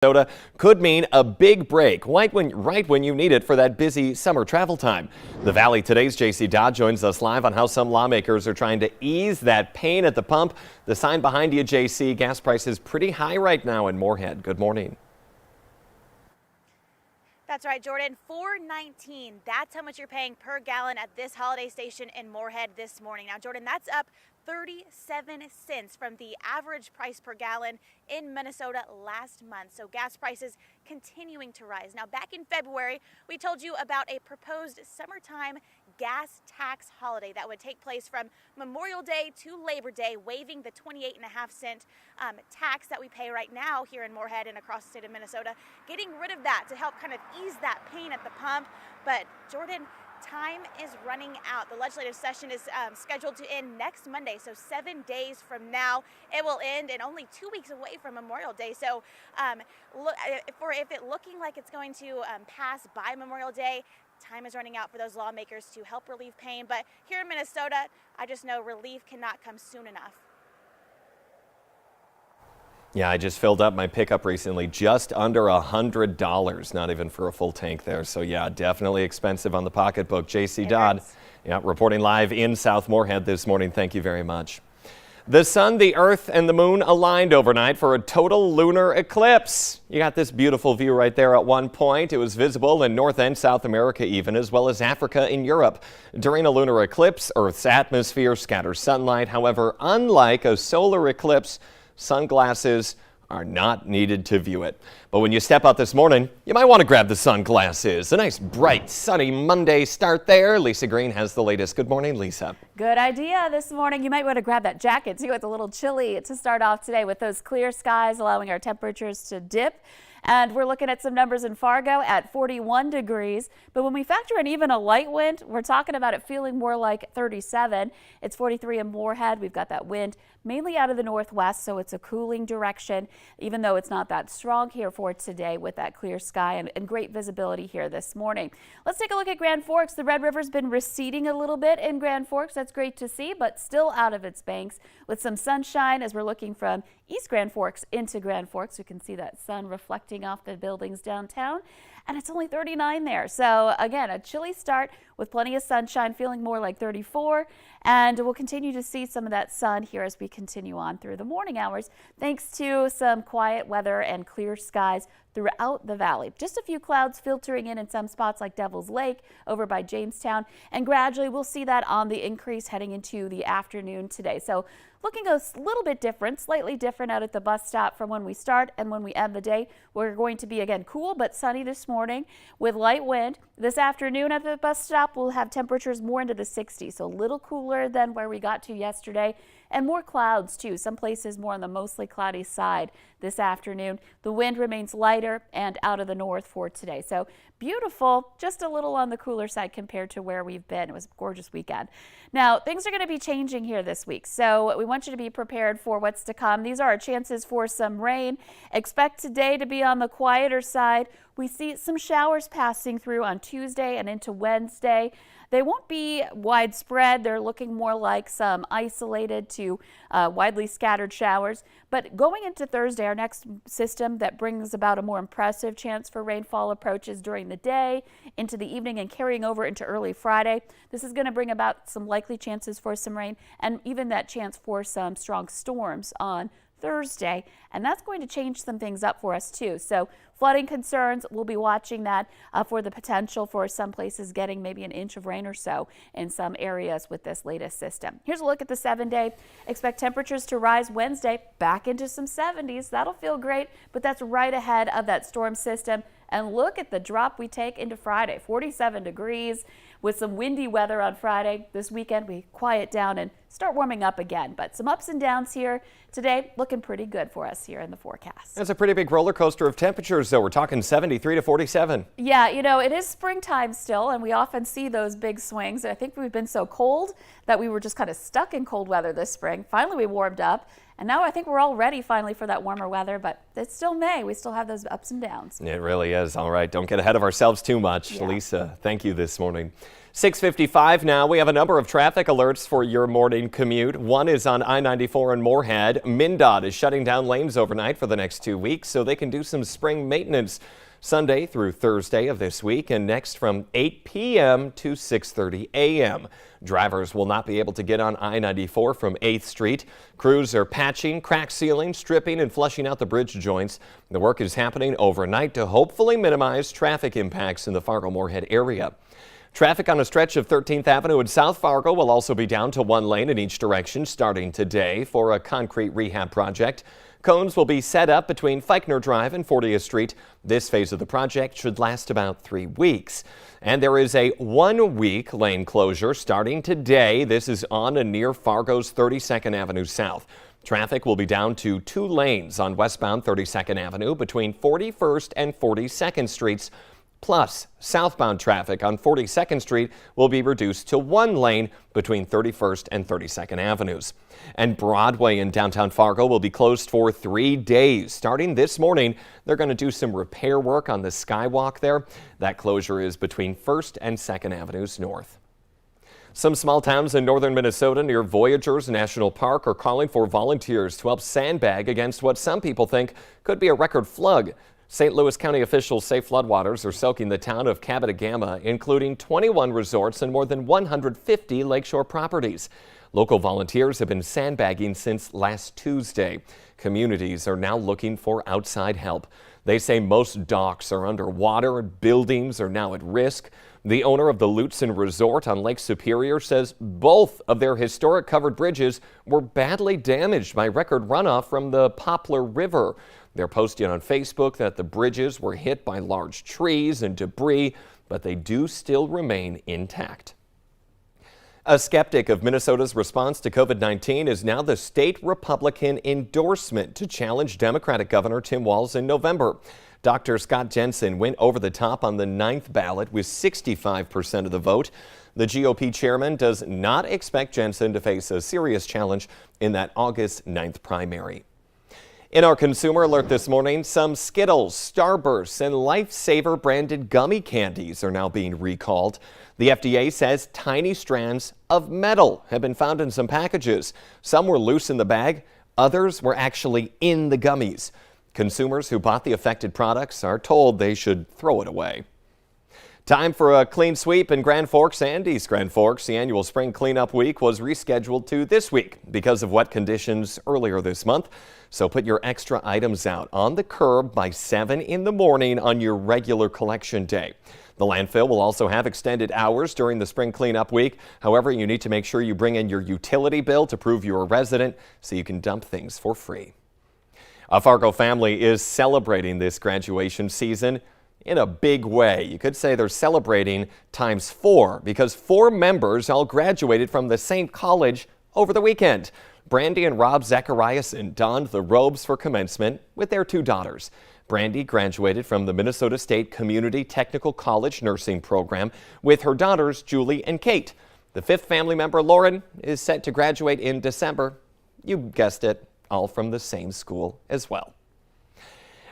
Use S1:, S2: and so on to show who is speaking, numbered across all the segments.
S1: Minnesota could mean a big break right when you need it for that busy summer travel time. The Valley Today's JC Dodd joins us live on how some lawmakers are trying to ease that pain at the pump. The sign behind you, JC, gas prices pretty high right now in Moorhead. Good morning.
S2: That's right, Jordan. $4.19. That's how much you're paying per gallon at this holiday station in Moorhead this morning. Now, Jordan, that's up 37 cents from the average price per gallon in Minnesota last month. So gas prices continuing to rise. Now, back in February, we told you about a proposed summertime gas tax holiday that would take place from Memorial Day to Labor Day, waiving the 28.5-cent tax that we pay right now here in Moorhead and across the state of Minnesota, getting rid of that to help kind of ease that pain at the pump. But Jordan, time is running out. The legislative session is scheduled to end next Monday, so 7 days from now it will end, and only 2 weeks away from Memorial Day. So if it looking like it's going to pass by Memorial Day, time is running out for those lawmakers to help relieve pain. But here in Minnesota, I just know relief cannot come soon enough.
S1: Yeah, I just filled up my pickup recently, just under $100, not even for a full tank there. So yeah, definitely expensive on the pocketbook. JC Dodd, yeah, reporting live in South Moorhead this morning. Thank you very much. The sun, the earth, and the moon aligned overnight for a total lunar eclipse. You got this beautiful view right there at one point. It was visible in North and South America even, as well as Africa and Europe. During a lunar eclipse, Earth's atmosphere scatters sunlight. However, unlike a solar eclipse, sunglasses are not needed to view it. But when you step out this morning, you might want to grab the sunglasses. A nice, bright, sunny Monday start there. Lisa Green has the latest. Good morning, Lisa.
S3: Good idea this morning. You might want to grab that jacket, too. It's a little chilly to start off today with those clear skies, allowing our temperatures to dip. And we're looking at some numbers in Fargo at 41 degrees. But when we factor in even a light wind, we're talking about it feeling more like 37. It's 43 in Moorhead. We've got that wind mainly out of the northwest, so it's a cooling direction, even though it's not that strong here for today with that clear sky and great visibility here this morning. Let's take a look at Grand Forks. The Red River's been receding a little bit in Grand Forks. That's great to see, but still out of its banks with some sunshine as we're looking from East Grand Forks into Grand Forks. We can see that sun reflecting off the buildings downtown, and it's only 39 there. So again, a chilly start with plenty of sunshine, feeling more like 34, and we'll continue to see some of that sun here as we continue on through the morning hours, thanks to some quiet weather and clear skies throughout the valley. Just a few clouds filtering in some spots like Devil's Lake over by Jamestown, and gradually we'll see that on the increase heading into the afternoon today. So looking a little bit different, slightly different out at the bus stop from when we start and when we end the day. We're going to be again cool but sunny this morning with light wind. This afternoon at the bus stop we'll have temperatures more into the 60s, so a little cooler than where we got to yesterday, and more clouds too. Some places more on the mostly cloudy side this afternoon. The wind remains lighter and out of the north for today. So beautiful, just a little on the cooler side compared to where we've been. It was a gorgeous weekend. Now, things are going to be changing here this week, so we want you to be prepared for what's to come. These are our chances for some rain. Expect today to be on the quieter side. We see some showers passing through on Tuesday and into Wednesday. They won't be widespread. They're looking more like some isolated to widely scattered showers. But going into Thursday, our next system that brings about a more impressive chance for rainfall approaches during the day, into the evening, and carrying over into early Friday. This is going to bring about some likely chances for some rain and even that chance for some strong storms on Thursday, and that's going to change some things up for us too. So flooding concerns, we'll be watching that for the potential for some places getting maybe an inch of rain or so in some areas with this latest system. Here's a look at the 7-day. Expect temperatures to rise Wednesday back into some 70s. That'll feel great, but that's right ahead of that storm system. And look at the drop we take into Friday, 47 degrees with some windy weather on Friday. This weekend we quiet down and start warming up again, but some ups and downs here today, looking pretty good for us here in the forecast.
S1: That's a pretty big roller coaster of temperatures, though. We're talking 73 to 47.
S3: Yeah, you know, it is springtime still, and we often see those big swings. I think we've been so cold that we were just kind of stuck in cold weather this spring. Finally, we warmed up, and now I think we're all ready finally for that warmer weather, but it's still May. We still have those ups and downs.
S1: It really is. All right, don't get ahead of ourselves too much.
S3: Yeah.
S1: Lisa, thank you this morning. 6:55 now. We have a number of traffic alerts for your morning commute. One is on I-94 in Moorhead. MnDOT is shutting down lanes overnight for the next 2 weeks so they can do some spring maintenance Sunday through Thursday of this week and next from 8 p.m. to 6:30 a.m. Drivers will not be able to get on I-94 from 8th Street. Crews are patching, crack sealing, stripping, and flushing out the bridge joints. The work is happening overnight to hopefully minimize traffic impacts in the Fargo-Moorhead area. Traffic on a stretch of 13th Avenue in South Fargo will also be down to 1 lane in each direction starting today for a concrete rehab project. Cones will be set up between Feichner Drive and 40th Street. This phase of the project should last about 3 weeks. And there is a 1-week lane closure starting today. This is on and near Fargo's 32nd Avenue South. Traffic will be down to 2 lanes on westbound 32nd Avenue between 41st and 42nd Streets. Plus, southbound traffic on 42nd Street will be reduced to 1 lane between 31st and 32nd Avenues. And Broadway in downtown Fargo will be closed for 3 days. Starting this morning, they're going to do some repair work on the skywalk there. That closure is between 1st and 2nd Avenues North. Some small towns in northern Minnesota near Voyageurs National Park are calling for volunteers to help sandbag against what some people think could be a record flood. St. Louis County officials say floodwaters are soaking the town of Cabot-Agama, including 21 resorts and more than 150 lakeshore properties. Local volunteers have been sandbagging since last Tuesday. Communities are now looking for outside help. They say most docks are underwater and buildings are now at risk. The owner of the Lutzen Resort on Lake Superior says both of their historic covered bridges were badly damaged by record runoff from the Poplar River. They're posting on Facebook that the bridges were hit by large trees and debris, but they do still remain intact. A skeptic of Minnesota's response to COVID-19 is now the state Republican endorsement to challenge Democratic Governor Tim Walz in November. Dr. Scott Jensen went over the top on the 9th ballot with 65% of the vote. The GOP chairman does not expect Jensen to face a serious challenge in that August 9th primary. In our consumer alert this morning, some Skittles, Starbursts, and Lifesaver branded gummy candies are now being recalled. The FDA says tiny strands of metal have been found in some packages. Some were loose in the bag, others were actually in the gummies. Consumers who bought the affected products are told they should throw it away. Time for a clean sweep in Grand Forks and East Grand Forks. The annual spring cleanup week was rescheduled to this week because of wet conditions earlier this month. So put your extra items out on the curb by 7 in the morning on your regular collection day. The landfill will also have extended hours during the spring cleanup week. However, you need to make sure you bring in your utility bill to prove you're a resident so you can dump things for free. A Fargo family is celebrating this graduation season in a big way. You could say they're celebrating times 4 because 4 members all graduated from the same college over the weekend. Brandy and Rob Zachariason donned the robes for commencement with their 2 daughters. Brandy graduated from the Minnesota State Community Technical College nursing program with her daughters Julie and Kate. The 5th family member, Lauren, is set to graduate in December. You guessed it, all from the same school as well.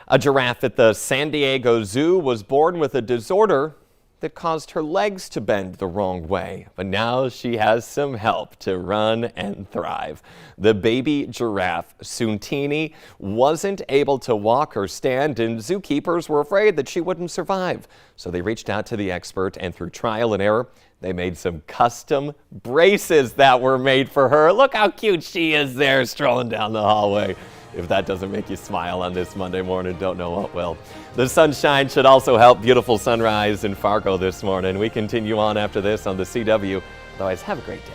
S1: A giraffe at the San Diego Zoo was born with a disorder that caused her legs to bend the wrong way, but now she has some help to run and thrive. The baby giraffe, Suntini, wasn't able to walk or stand, and zookeepers were afraid that she wouldn't survive. So they reached out to the expert, and through trial and error, they made some custom braces that were made for her. Look how cute she is there strolling down the hallway. If that doesn't make you smile on this Monday morning, don't know what will. The sunshine should also help. Beautiful sunrise in Fargo this morning. We continue on after this on the CW. Otherwise, have a great day.